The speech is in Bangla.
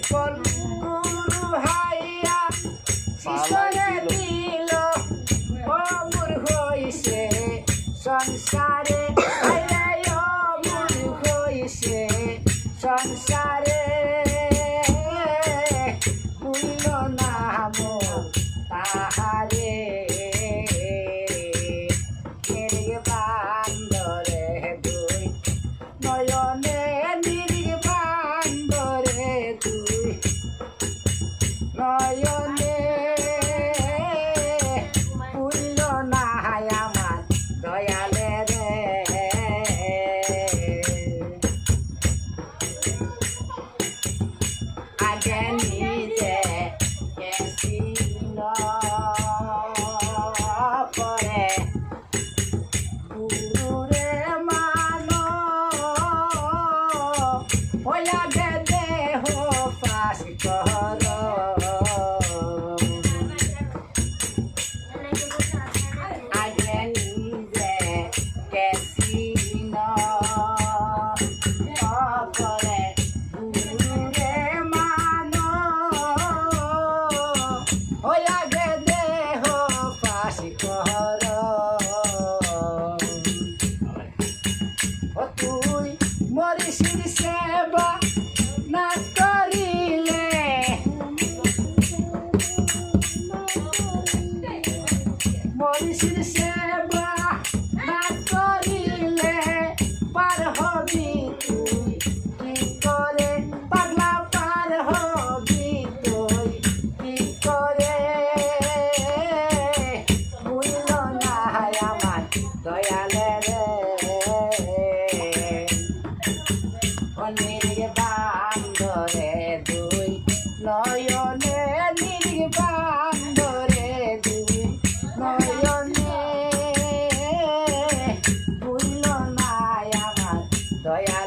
সকল গুরু হাইয়া শিশরে দিল অমর হইছে সংসারে অমর হইছে সংসারে ভুল নাম তাহারে নির্বান্ধরে দুই নয়নে নির্বান্ধরে দুই নয়নে ভুল না আমার দয়ালে রে আগে নিজে গেছিল পরে গুরুরে মানো হইয়া গেলে হো পাশ কর আগে নিজে গেছিল পরে গুরুরে মানো হইয়া গেলে হো পাশ কর তুই মরিষির সেবা না করিলে মরিষির সেবা না করিলে পার হবি তুই কি করে পাগলা পার হবি তুই কি করে ভুল না আমার দয়ালে রে নির্বান্ধরে দুই নয়নে নির্বান্ধরে দুই নয়নে ভুল না আমার দয়াল